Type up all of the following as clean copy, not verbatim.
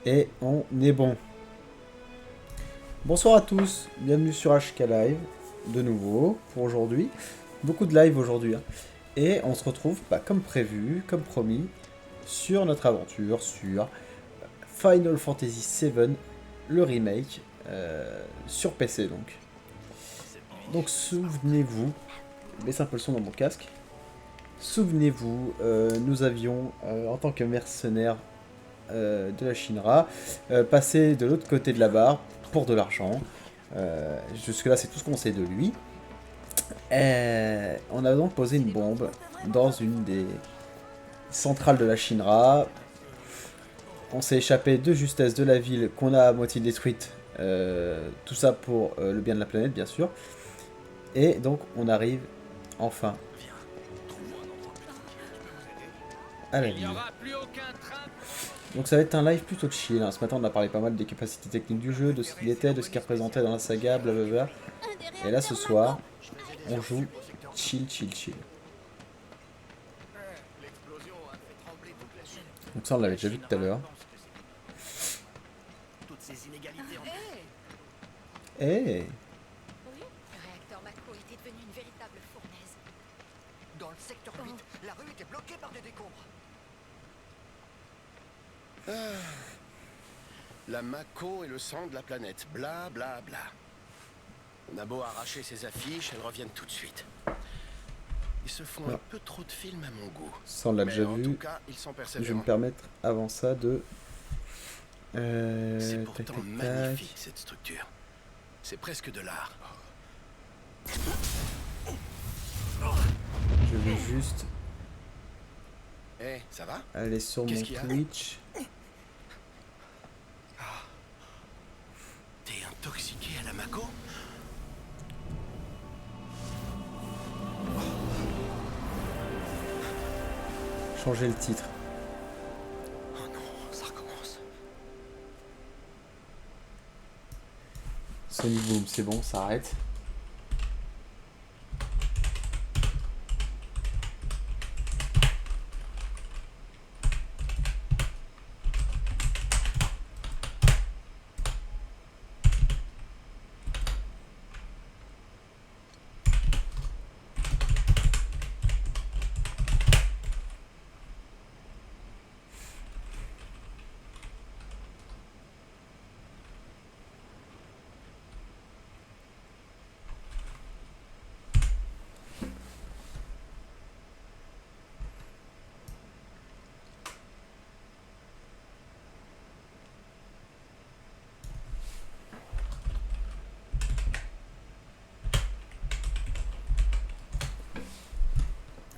Et on est bon. Bonsoir à tous, bienvenue sur HK Live, de nouveau, pour aujourd'hui. Beaucoup de live aujourd'hui, hein. Et on se retrouve, comme prévu, comme promis, sur notre aventure, sur Final Fantasy VII, le remake, sur PC donc. Donc souvenez-vous, baissez un peu le son dans mon casque. Souvenez-vous, nous avions, en tant que mercenaires de la Shinra, passé de l'autre côté de la barre pour de l'argent. Jusque-là, c'est tout ce qu'on sait de lui. Et on a donc posé une bombe dans une des centrales de la Shinra. On s'est échappé de justesse de la ville qu'on a à moitié détruite. Tout ça pour le bien de la planète, bien sûr. Et donc, on arrive enfin à la ville. Donc ça va être un live plutôt chill, hein. Ce matin on a parlé pas mal des capacités techniques du jeu, de ce qu'il était, de ce qu'il représentait dans la saga, blablabla. Et là ce soir, on joue chill, chill, chill. Donc ça on l'avait déjà vu tout à l'heure. Eh, Le réacteur Mako était devenu une véritable fournaise. Dans le secteur 8, la rue était bloquée par des décombres. La Mako est le sang de la planète, bla bla bla. On a beau arracher ces affiches, elles reviennent tout de suite. Ils se font un peu trop de films à mon goût. ça on l'a Mais déjà en tout vu. cas, ils sont Je vais me persévérants. permettre avant ça de... C'est tac, pourtant tac, magnifique tac. cette structure. C'est presque de l'art. Je vais juste Eh, ça va? aller sur mon Qu'est-ce qu'il y a? Twitch. T'es intoxiqué à la Mako? Changer le titre. Oh non, ça recommence. Sonic Boom, c'est bon, ça arrête.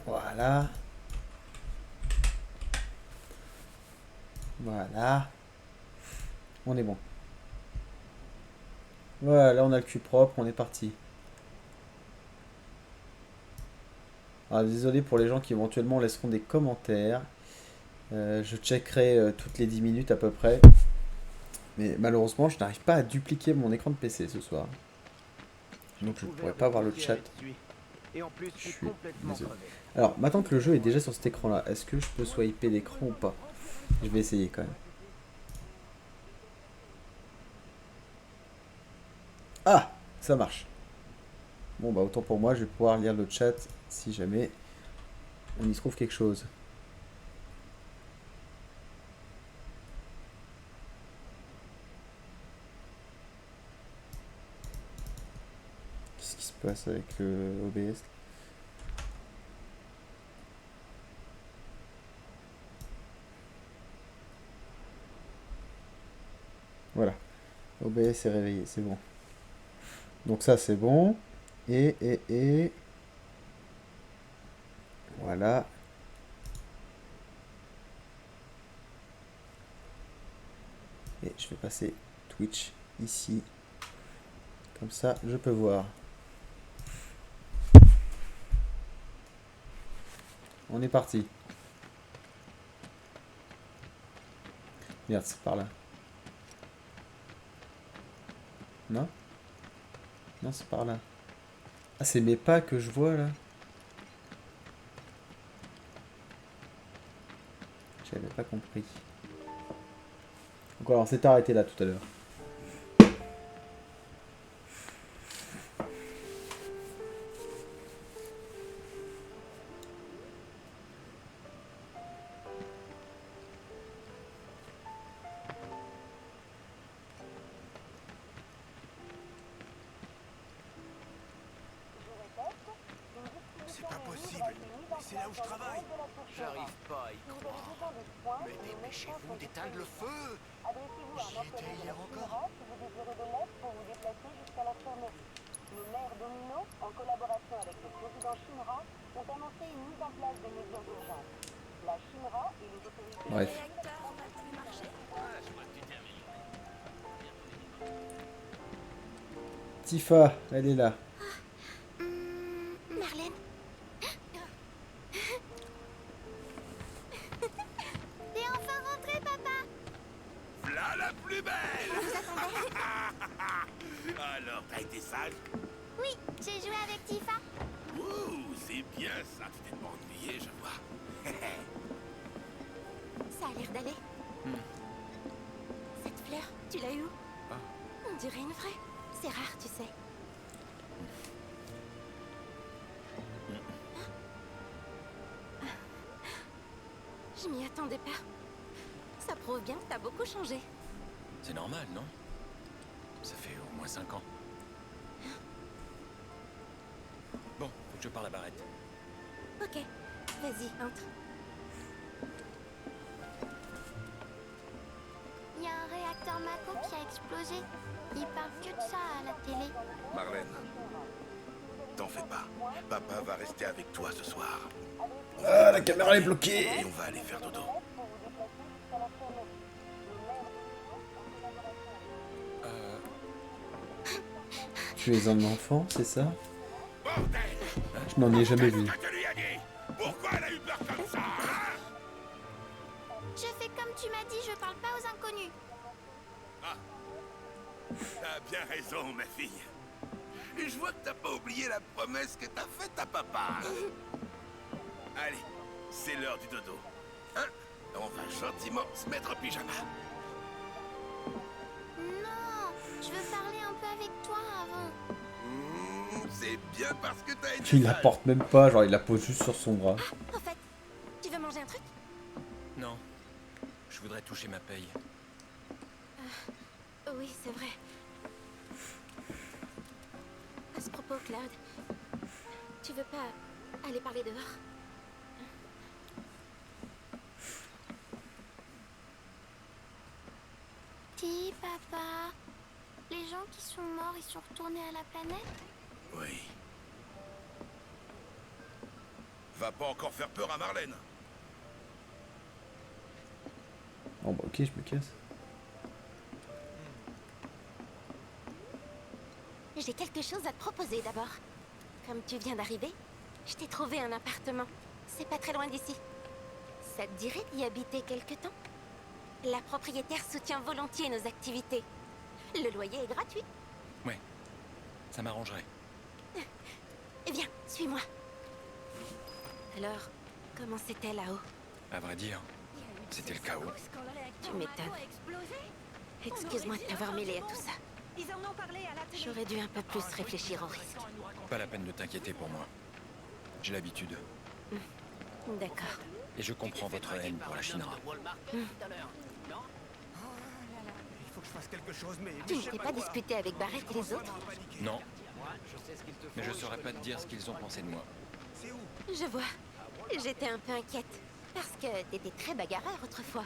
Voilà. Voilà. On est bon. Voilà, là on a le cul propre, on est parti. Alors, désolé pour les gens qui éventuellement laisseront des commentaires. Je checkerai toutes les 10 minutes à peu près. Mais malheureusement, je n'arrive pas à dupliquer mon écran de PC ce soir. Donc je ne pourrai pas voir le chat. Et en plus, Je je suis suis complètement désolé. crevé. Alors, maintenant que le jeu est déjà sur cet écran-là, est-ce que je peux swiper l'écran ou pas? Je vais essayer quand même. Ah, ça marche. Bon, bah autant pour moi, je vais pouvoir lire le chat si jamais on y trouve quelque chose. Qu'est-ce qui se passe avec le OBS? Voilà, OBS est réveillé, c'est bon. Donc ça c'est bon. Et... Voilà. Et je vais passer Twitch ici. Comme ça, je peux voir. On est parti. Merde, c'est par là. Non? Non, c'est par là. Ah, c'est mes pas que je vois là. J'avais pas compris. Donc voilà, on s'est arrêté là tout à l'heure. C'est pas possible. C'est là où je travaille. J'arrive pas à y croire. Mais dépêchez-vous d'éteindre le feu. J'y étais hier encore. Le Bref. réacteur va plus marcher. Tifa, elle est là. Marlène. T'es enfin rentrée, papa. Là la plus belle. On vous attendait. Alors, t'as été sage? Oui, j'ai joué avec Tifa. Ouh, c'est bien ça. Tu t'es pas ennuyé, je vois. Ça a l'air d'aller. Cette fleur, tu l'as eue où? On dirait une vraie. C'est rare, tu sais. Je m'y attendais pas. Ça prouve bien que t'as beaucoup changé. C'est normal, non? Ça fait au moins 5 ans. Bon, faut que je parle à Barrett. Ok, vas-y, entre. Il y a un réacteur Mako qui a explosé. Il parle que de ça à la télé. Marlène, t'en fais pas. Papa va rester avec toi ce soir. Ah, la caméra est bloquée. Et on va aller faire dodo. Tu es un enfant, c'est ça? Bordel! Je n'en ai jamais vu. Qu'est-ce que tu lui as dit? Pourquoi elle a eu peur comme ça, hein? Je fais comme tu m'as dit, je parle pas aux inconnus. T'as bien raison, ma fille. Et je vois que t'as pas oublié la promesse que t'as faite à papa. Allez, c'est l'heure du dodo. Hein? On va gentiment se mettre en pyjama. Non, je veux parler un peu avec toi avant. C'est bien parce que t'as été Tu la sage. portes même pas, genre il la pose juste sur son bras. En fait, tu veux manger un truc? Non. Je voudrais toucher ma paye. Oui, c'est vrai. À ce propos, Cloud, tu veux pas aller parler dehors? Dis, papa, les gens qui sont morts, ils sont retournés à la planète? Oui. Va pas encore faire peur à Marlène. Bon bah ok, je me casse. J'ai quelque chose à te proposer d'abord. Comme tu viens d'arriver, je t'ai trouvé un appartement. C'est pas très loin d'ici. Ça te dirait d'y habiter quelque temps? La propriétaire soutient volontiers nos activités. Le loyer est gratuit. Ouais. Ça m'arrangerait. Viens, suis-moi. Alors, comment c'était là-haut? À vrai dire, c'était le chaos. Tu m'étonnes. Excuse-moi de t'avoir mêlé à tout ça. Ils en ont parlé à la télé. J'aurais dû un peu plus réfléchir au risque. Pas la peine de t'inquiéter pour moi. J'ai l'habitude. D'accord. Et je comprends votre haine pour la Shinra. Il faut que je fasse quelque chose, mais Tu je ne sais t'es pas pas quoi. disputé avec Barrett et les autres? Non. Mais je saurais pas te dire ce qu'ils ont pensé de moi. C'est où? Je vois. J'étais un peu inquiète. Parce que t'étais très bagarreur autrefois.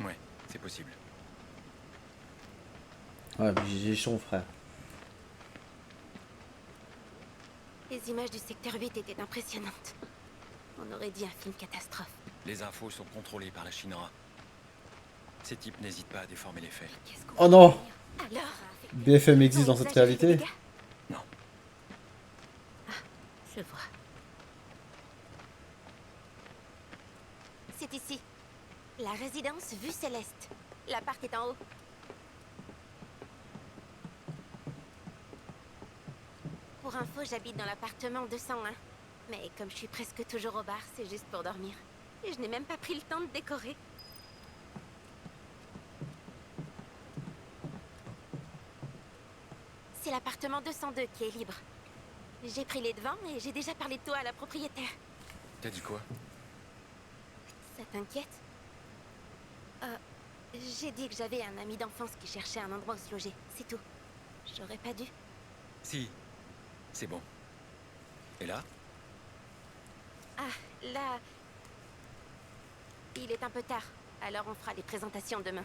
Ouais, c'est possible. Ouais, puis j'ai son frère. Les images du secteur 8 étaient impressionnantes. On aurait dit un film catastrophe. Les infos sont contrôlées par la Shinra. Ces types n'hésitent pas à déformer les faits. Qu'est-ce qu'on Oh non! peut dire? Alors, BFM existe dans ils ont cette exagéré les réalité? dégâts? Non. Je vois. C'est ici. La résidence vue céleste. L'appart est en haut. Pour info, j'habite dans l'appartement 201. Mais comme je suis presque toujours au bar, c'est juste pour dormir. Et je n'ai même pas pris le temps de décorer. l'appartement 202 qui est libre. J'ai pris les devants et j'ai déjà parlé de toi à la propriétaire. T'as dit quoi? Ça t'inquiète? J'ai dit que j'avais un ami d'enfance qui cherchait un endroit où se loger, c'est tout. J'aurais pas dû. Si. C'est bon. Et là? Ah, là... Il est un peu tard, alors on fera les présentations demain.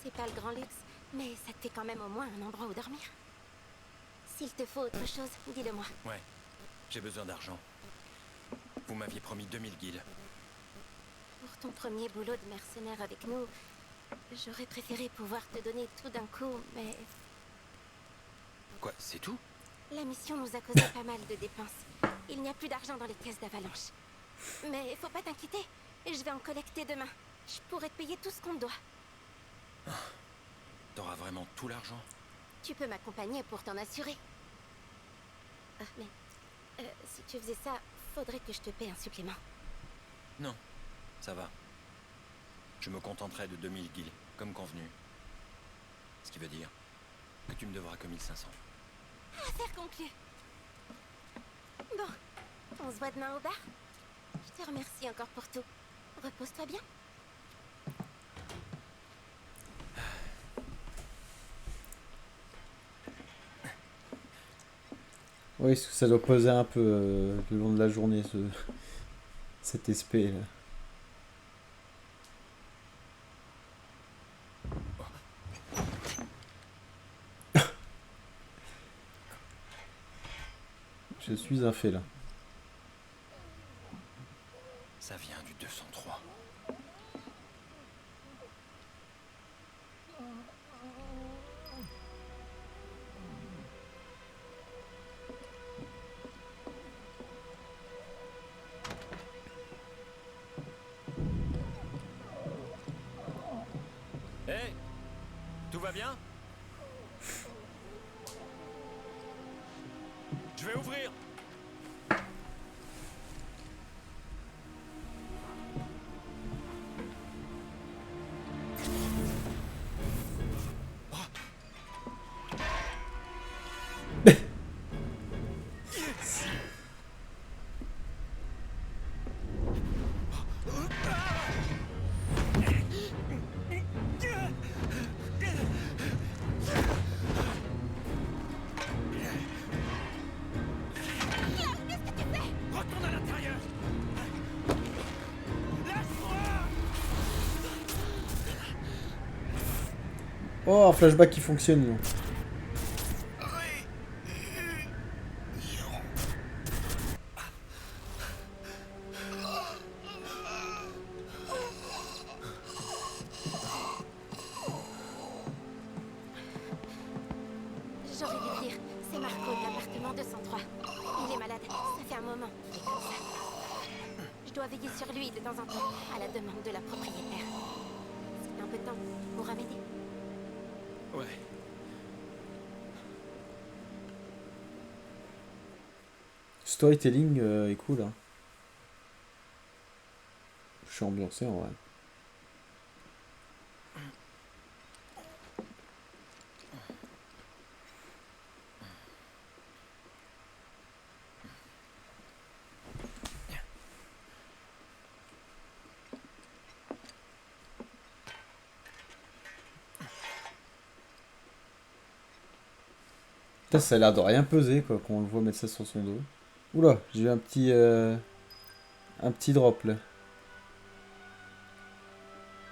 C'est pas le grand luxe, mais ça te fait quand même au moins un endroit où dormir. S'il te faut autre chose, dis-le-moi. Ouais. J'ai besoin d'argent. Vous m'aviez promis 2000 guilds. Pour ton premier boulot de mercenaire avec nous, j'aurais préféré pouvoir te donner tout d'un coup, mais Quoi, c'est tout? la mission nous a causé pas mal de dépenses. Il n'y a plus d'argent dans les caisses d'Avalanche. Mais faut pas t'inquiéter, je vais en collecter demain. Je pourrai te payer tout ce qu'on te doit. T'auras vraiment tout l'argent? Tu peux m'accompagner pour t'en assurer. Mais si tu faisais ça, faudrait que je te paie un supplément. Non, ça va. Je me contenterai de 2000 guilds, comme convenu. Ce qui veut dire que tu me devras que 1500. Affaire conclue. Bon, on se voit demain au bar. Je te remercie encore pour tout. Repose-toi bien. Oui, ça doit peser un peu le long de la journée, cet SP là. Je suis un félin. Ça vient du 203. Hé! Tout va bien? Je vais ouvrir! Retourne à l'intérieur! Oh, un flashback qui fonctionne. Là. J'aurais dû le dire, c'est Marco de l'appartement 203. Il est malade, ça fait un moment qu'il est comme ça. Je dois veiller sur lui de temps en temps, à la demande de la propriétaire. C'est un peu de temps pour m'aider. Ouais. Storytelling est cool. Hein. Je suis ambiancé en vrai. Putain, ça a l'air de rien peser quoi, quand on le voit mettre ça sur son dos. Oula, j'ai eu un petit drop là.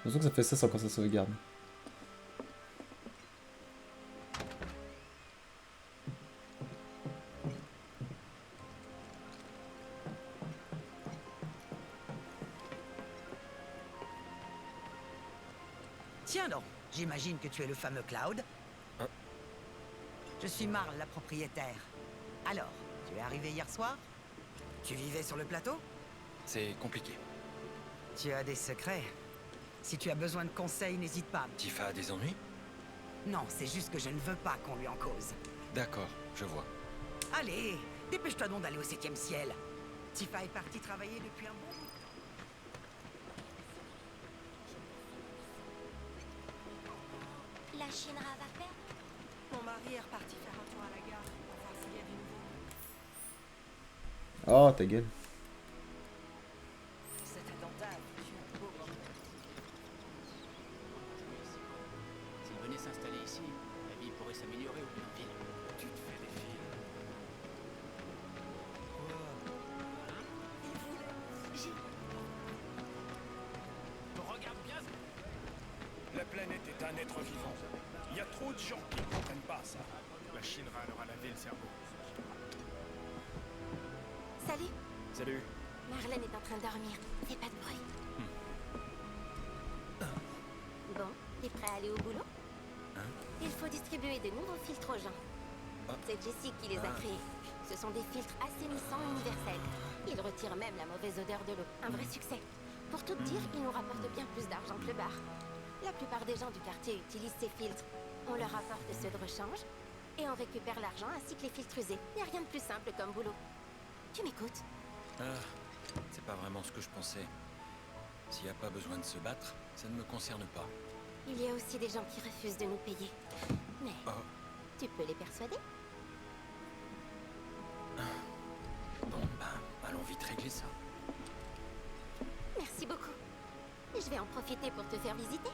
J'ai l'impression que ça fait ça sans quand ça sauvegarde. Tiens donc, j'imagine que tu es le fameux Cloud. Hein? Je suis Marle, la propriétaire. Alors, tu es arrivé hier soir? Tu vivais sur le plateau? C'est compliqué. Tu as des secrets. Si tu as besoin de conseils, n'hésite pas. Tifa a des ennuis? Non, c'est juste que je ne veux pas qu'on lui en cause. D'accord, je vois. Allez, dépêche-toi donc d'aller au 7e ciel. Tifa est partie travailler depuis un bon bout de temps. La Shinra va faire. Mon mari est reparti faire un tour à la gare pour voir s'il y a du nouveau. Oh, ta gueule. Cet attentat fut un beau moment. S'il venait s'installer ici, la vie pourrait s'améliorer au bout d'un ville. Tu te fais des films. Regarde bien. La planète est un être vivant. Il y a trop de gens qui ne comprennent pas ça. La Shinra leur a lavé le cerveau. Salut. Salut. Marlène est en train de dormir. Fais pas de bruit. Bon, t'es prêt à aller au boulot? Il faut distribuer de nouveaux filtres aux gens. C'est Jessie qui les a créés. Ce sont des filtres assainissants universels. Ils retirent même la mauvaise odeur de l'eau. Un vrai succès. Pour tout te dire, ils nous rapportent bien plus d'argent que le bar. La plupart des gens du quartier utilisent ces filtres. On leur apporte ceux de rechange et on récupère l'argent ainsi que les filtres usés. Y a rien de plus simple comme boulot. Tu m'écoutes? C'est pas vraiment ce que je pensais. S'il n'y a pas besoin de se battre, ça ne me concerne pas. Il y a aussi des gens qui refusent de nous payer. Mais Oh. tu peux les persuader? Bon, allons vite régler ça. Merci beaucoup. Je vais en profiter pour te faire visiter.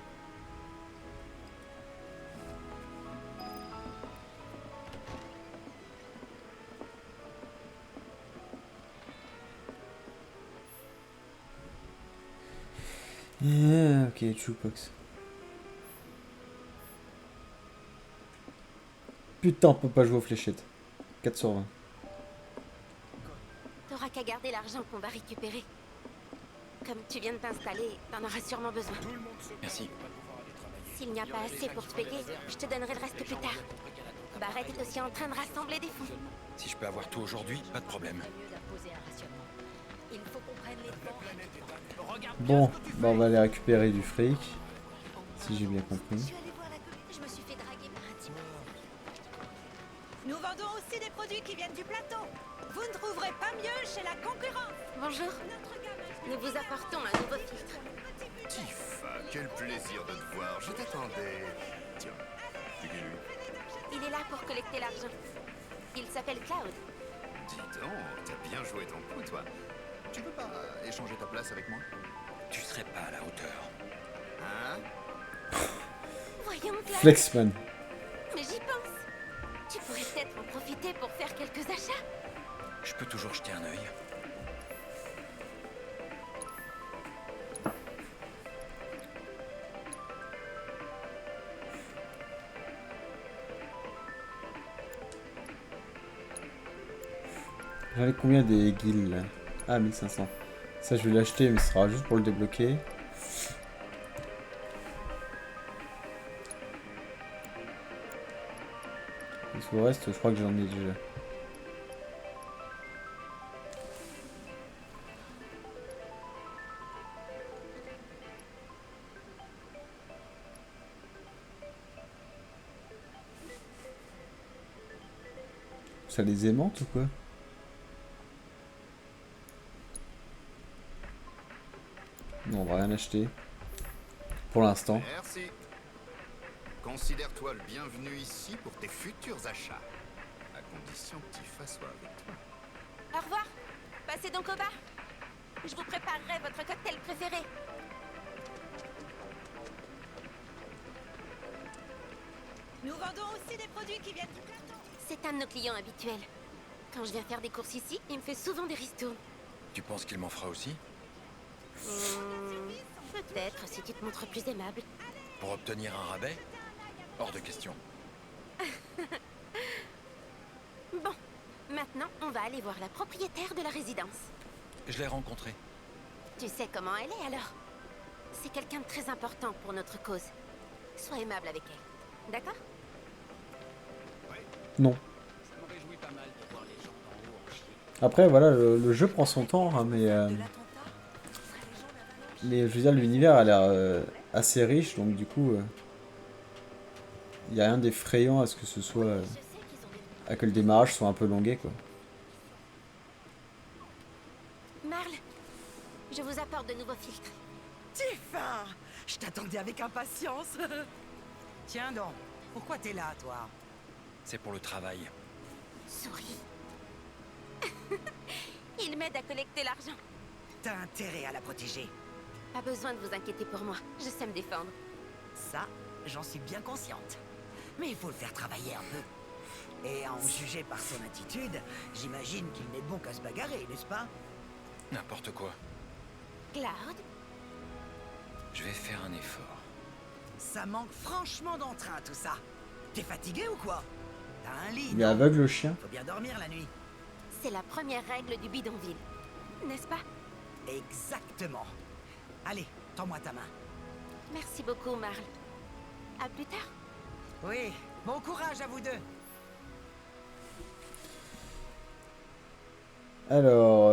Ok, Jukebox. Putain, on peut pas jouer aux fléchettes. 4 sur 20. T'auras qu'à garder l'argent qu'on va récupérer. Comme tu viens de t'installer, t'en auras sûrement besoin. Tout le monde se plaint Merci. de pas pouvoir aller travailler. S'il n'y a pas assez pour te payer, je te donnerai le reste plus tard. Barrett est aussi en train de rassembler des fonds. Si je peux avoir tout aujourd'hui, pas de problème. Il faut qu'on prenne les devants. Bon, bah on va aller récupérer du fric. Si j'ai bien compris. Je suis allée voir la copine, je me suis fait draguer par un type. Nous vendons aussi des produits qui viennent du plateau. Vous ne trouverez pas mieux chez la concurrence. Bonjour, Notre gamme nous vous apportons un nouveau filtre. Tifa, quel plaisir de te voir. Je t'attendais. Tiens, c'est qui lui? Il est là pour collecter l'argent. Il s'appelle Cloud. Dis donc, t'as bien joué ton coup, toi. Tu veux pas échanger ta place avec moi? Tu serais pas à la hauteur. Hein? Voyons, Cloud. Flexman. Mais j'y pense. Tu pourrais peut-être en profiter pour faire quelques achats. Je peux toujours jeter un œil. J'en ai combien des guilds là? Ah, 1500. Ça, je vais l'acheter, mais ce sera juste pour le débloquer. Et tout le reste, je crois que j'en ai déjà. Ça les aimante ou quoi? Non, on va rien acheter. Pour l'instant. Merci. Considère-toi le bienvenu ici pour tes futurs achats. À condition que Tifa soit avec toi. Au revoir. Passez donc au bar. Je vous préparerai votre cocktail préféré. Nous vendons aussi des produits qui viennent du plateau. C'est un de nos clients habituels. Quand je viens faire des courses ici, il me fait souvent des ristournes. Tu penses qu'il m'en fera aussi? Peut-être si tu te montres plus aimable. Pour obtenir un rabais? Hors de question. Bon, maintenant, on va aller voir la propriétaire de la résidence. Je l'ai rencontré. Tu sais comment elle est alors? C'est quelqu'un de très important pour notre cause. Sois aimable avec elle. D'accord? Non. Ça me réjouit pas mal de voir les gens d'en haut en chier. Après, voilà, le jeu prend son temps, hein, mais je veux dire, l'univers a l'air assez riche, donc du coup, il n'y a rien d'effrayant à ce que ce soit que le démarrage soit un peu longué, quoi. Marle, je vous apporte de nouveaux filtres. Tifa, je t'attendais avec impatience. Tiens donc, pourquoi t'es là, toi? C'est pour le travail. Souris. Il m'aide à collecter l'argent. T'as intérêt à la protéger. Pas besoin de vous inquiéter pour moi, je sais me défendre. Ça, j'en suis bien consciente. Mais il faut le faire travailler un peu. Et à en juger par son attitude, j'imagine qu'il n'est bon qu'à se bagarrer, n'est-ce pas? N'importe quoi. Cloud, Je vais faire un effort. Ça manque franchement d'entrain, tout ça. T'es fatigué ou quoi? T'as un lit, Il est non? aveugle, le chien. Faut bien dormir la nuit. c'est la première règle du bidonville. N'est-ce pas? Exactement. Allez, tends-moi ta main. Merci beaucoup, Marle. À plus tard. Oui, bon courage à vous deux. Alors,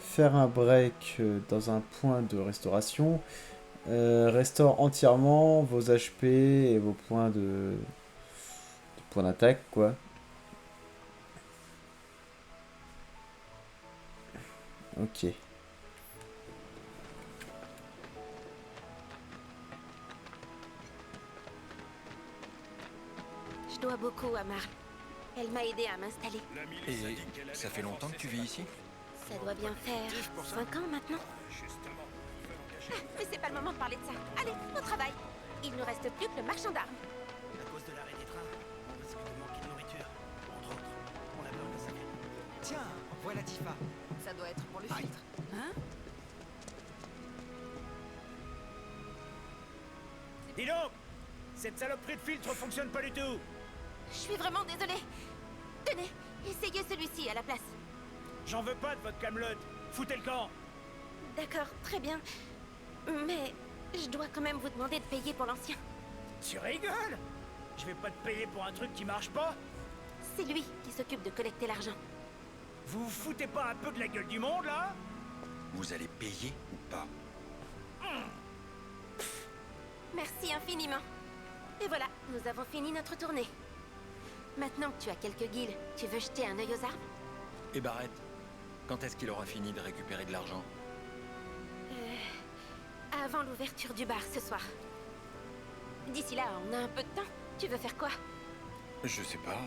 faire un break dans un point de restauration. Restaure entièrement vos HP et vos points de points d'attaque, quoi. Ok. Je dois beaucoup à Marle. Elle m'a aidé à m'installer. La milice a Et dit qu'elle allait ça fait longtemps que tu vis ici? Ça doit bien faire 5 ans maintenant. Justement, il faut l'engager. Mais c'est pas le moment de parler de ça. Allez, au travail. Il ne reste plus que le marchand d'armes. À cause de l'arrêt des trains, on risque de manquer de nourriture. Entre autres, on a peur que ça vienne. Tiens, voilà Tifa. Ça doit être pour le filtre. Hein? Dis donc, cette saloperie de filtre fonctionne pas du tout. Je suis vraiment désolée. Tenez, essayez celui-ci à la place. J'en veux pas de votre camelote. Foutez le camp. D'accord, très bien. Mais je dois quand même vous demander de payer pour l'ancien. Tu rigoles? Je vais pas te payer pour un truc qui marche pas. C'est lui qui s'occupe de collecter l'argent. Vous vous foutez pas un peu de la gueule du monde, là? Vous allez payer ou pas? Merci infiniment. Et voilà, nous avons fini notre tournée. Maintenant que tu as quelques guilds, tu veux jeter un œil aux armes? Et Barrett, quand est-ce qu'il aura fini de récupérer de l'argent? Avant l'ouverture du bar ce soir. D'ici là, on a un peu de temps. Tu veux faire quoi? Je sais pas.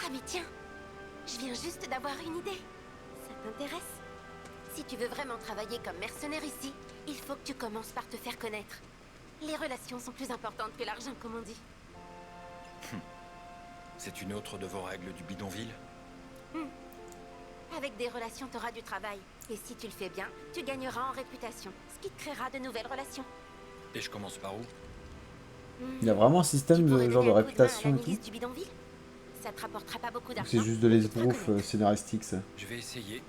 Ah mais tiens, je viens juste d'avoir une idée. Ça t'intéresse? Si tu veux vraiment travailler comme mercenaire ici, il faut que tu commences par te faire connaître. Les relations sont plus importantes que l'argent, comme on dit. C'est une autre de vos règles du bidonville? Avec des relations, t'auras du travail. Et si tu le fais bien, tu gagneras en réputation, ce qui te créera de nouvelles relations. Et je commence par où? Il y a vraiment un système Tu pourrais de genre de donner un coup main à réputation la et tout. milice du bidonville. Ça te rapportera pas beaucoup d'argent. C'est juste de mais tu te l'esbrouf reconnais. scénaristique, ça. Je vais essayer.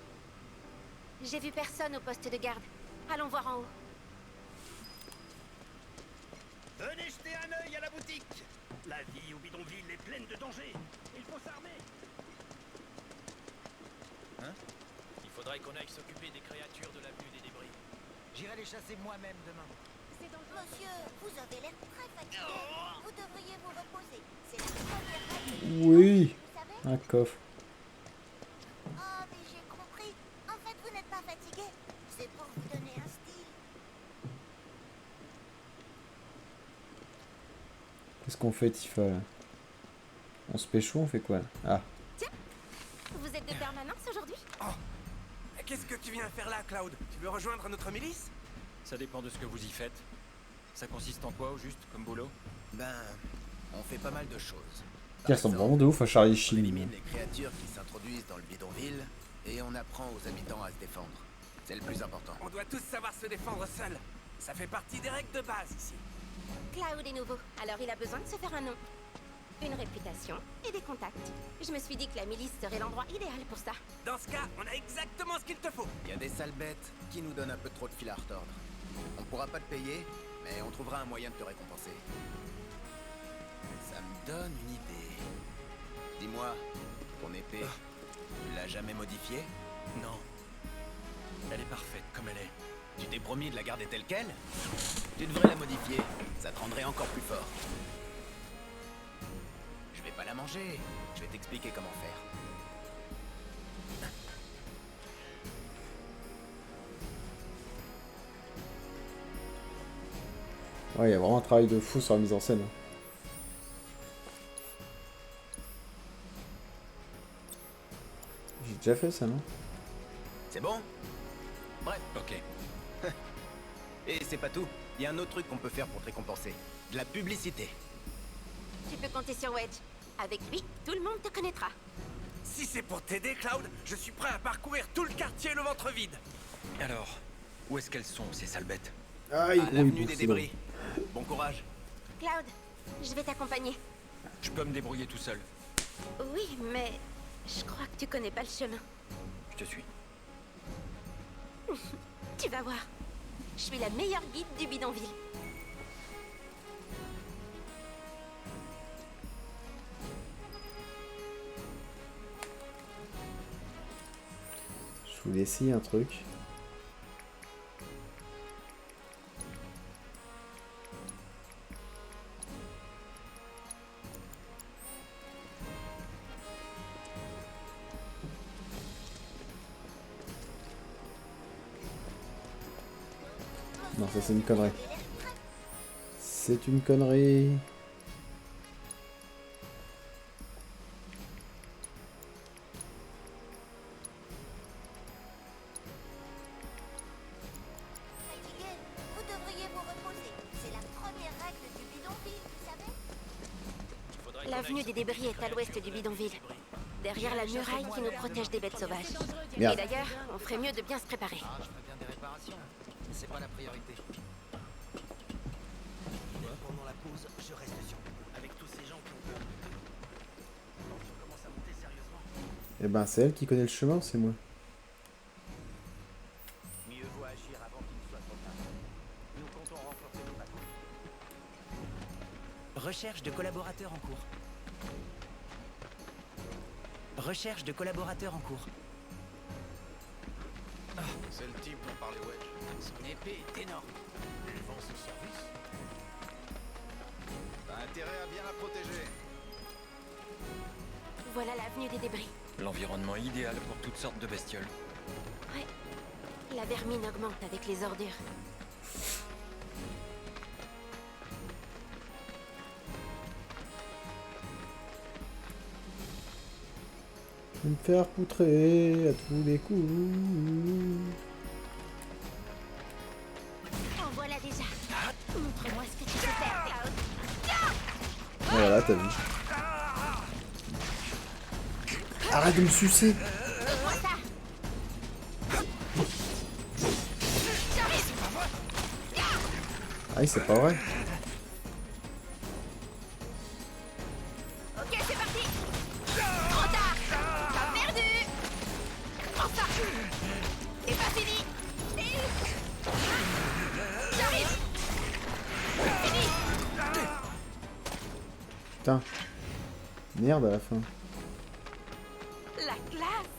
J'ai vu personne au poste de garde. Allons voir en haut. Venez jeter un œil à la boutique. La vie au bidonville est pleine de dangers. Il faut s'armer. Il faudrait qu'on aille s'occuper des créatures de l'avenue des débris. J'irai les chasser moi-même demain. Monsieur, vous avez l'air très fatigué. Vous devriez vous reposer. C'est la première règle. Oui, Vous savez? un coffre. Oh, mais j'ai compris. En fait, vous n'êtes pas fatigué. C'est pour vous donner un style. Qu'est-ce qu'on fait, Tifa, là? On se pécho, on fait quoi, là? Ah, Vous êtes de permanence aujourd'hui? Qu'est-ce que tu viens faire là, Cloud? Tu veux rejoindre notre milice? Ça dépend de ce que vous y faites. Ça consiste en quoi, au juste, comme boulot? Ben, on fait pas mal de choses. ils ressemblent vraiment de ouf à Charlie On Sheen. élimine les créatures qui s'introduisent dans le bidonville et on apprend aux habitants à se défendre. C'est le plus important. On doit tous savoir se défendre seuls. Ça fait partie des règles de base ici. Cloud est nouveau, alors il a besoin de se faire un nom. Une réputation et des contacts. Je me suis dit que la milice serait l'endroit idéal pour ça. Dans ce cas, on a exactement ce qu'il te faut. Il y a des sales bêtes qui nous donnent un peu trop de fil à retordre. On pourra pas te payer, mais on trouvera un moyen de te récompenser. Ça me donne une idée. Dis-moi, ton épée, tu l'as jamais modifiée? Non. Elle est parfaite comme elle est. Tu t'es promis de la garder telle quelle? Tu devrais la modifier, ça te rendrait encore plus fort. Je vais pas la manger. Je vais t'expliquer comment faire. Ouais, il y a vraiment un travail de fou sur la mise en scène. J'ai déjà fait ça, non? C'est bon? Bref. Ok. Et c'est pas tout. Il y a un autre truc qu'on peut faire pour te récompenser. De la publicité. Tu peux compter sur Wedge. Avec lui, tout le monde te connaîtra. Si c'est pour t'aider, Cloud, je suis prêt à parcourir tout le quartier le ventre vide. Alors, où est-ce qu'elles sont, ces sales bêtes? Ah, À l'avenue des débris. Bon courage. Cloud, je vais t'accompagner. Je peux me débrouiller tout seul. Oui, mais je crois que tu connais pas le chemin. Je te suis. Tu vas voir. Je suis la meilleure guide du bidonville. Je voulais essayer un truc. Non, ça c'est une connerie. C'est une connerie. Fatigué, vous devriez vous reposer. C'est la première règle du bidonville, vous savez? L'avenue des débris est à l'ouest du bidonville. Derrière la muraille qui nous protège des bêtes sauvages. Merde. Et d'ailleurs, on ferait mieux de bien se préparer. Ah, je ferai bien des réparations. Mais c'est pas la priorité. Pendant la pause, je reste sur vous. Avec tous ces gens qui ont peur. Tension commence à monter sérieusement. Eh ben, c'est elle qui connaît le chemin ou c'est moi? Mieux vaut agir avant qu'il ne soit trop tard. Nous comptons renforcer nos patrouilles. Recherche de collaborateurs en cours. Recherche de collaborateurs en cours. C'est le type dont parlait Wedge. Son épée est énorme. Il vend ses services. T'as intérêt à bien la protéger. Voilà l'avenue des débris. L'environnement idéal pour toutes sortes de bestioles. Ouais. La vermine augmente avec les ordures. Je vais me faire poutrer à tous les coups. En voilà déjà. Montre-moi ce que tu sais faire, Cloud. Voilà, t'as vu. Arrête de me sucer. Donne-moi ça. Ah oui, c'est pas vrai. Ok, c'est parti. Trop tard. T'as perdu. Prends ça. C'est pas fini. J'arrive. Fini. Putain. Merde à la fin. La classe.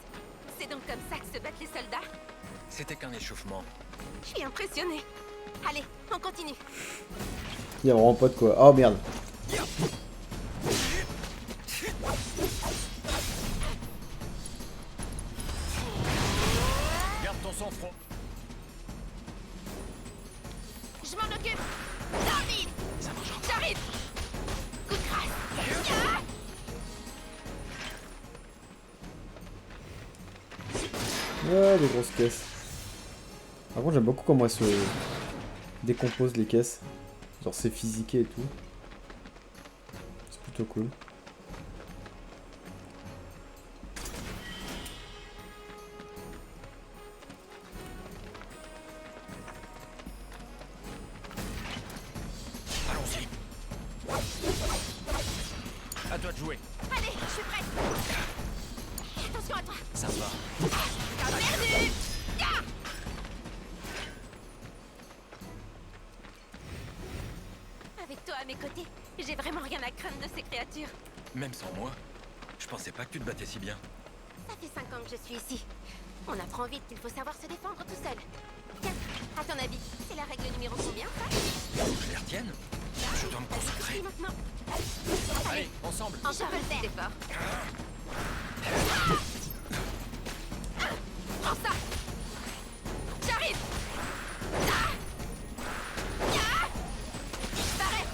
C'est donc comme ça que se battent les soldats. C'était qu'un échauffement. Je suis impressionnée. Allez, on continue. Il y a vraiment pas de quoi. Oh merde. Garde ton sang-froid. Je m'en occupe. David. J'arrive. Coup de grâce. Ouais, des grosses caisses. Par contre, j'aime beaucoup comment elles se décomposent les caisses. Genre, c'est physiqué et tout. C'est plutôt cool. Allons-y. À toi de jouer. Allez, je suis prête. Attention à toi. Ça va. T'as perdu. Avec toi à mes côtés, j'ai vraiment rien à craindre de ces créatures. Même sans moi, je pensais pas que tu te battais si bien. Ça fait 5 ans que je suis ici. On apprend vite qu'il faut savoir se défendre tout seul. Tiens, à ton avis, c'est la règle numéro combien, ça? Je les retienne? Je dois me concentrer. Maintenant. Allez, ensemble. Je peux le faire. D'effort. Prends ça. J'arrive. Pareil.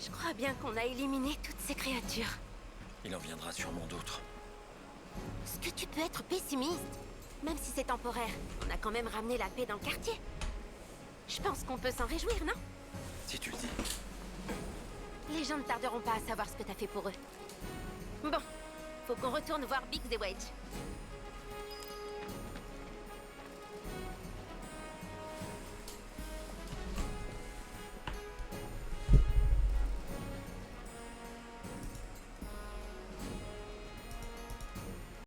Je crois bien qu'on a éliminé toutes ces créatures. Il en viendra sûrement d'autres. Est-ce que tu peux être pessimiste? Même si c'est temporaire, on a quand même ramené la paix dans le quartier. Je pense qu'on peut s'en réjouir, non? Si tu le dis. Les gens ne tarderont pas à savoir ce que t'as fait pour eux. Bon, faut qu'on retourne voir Biggs et Wedge.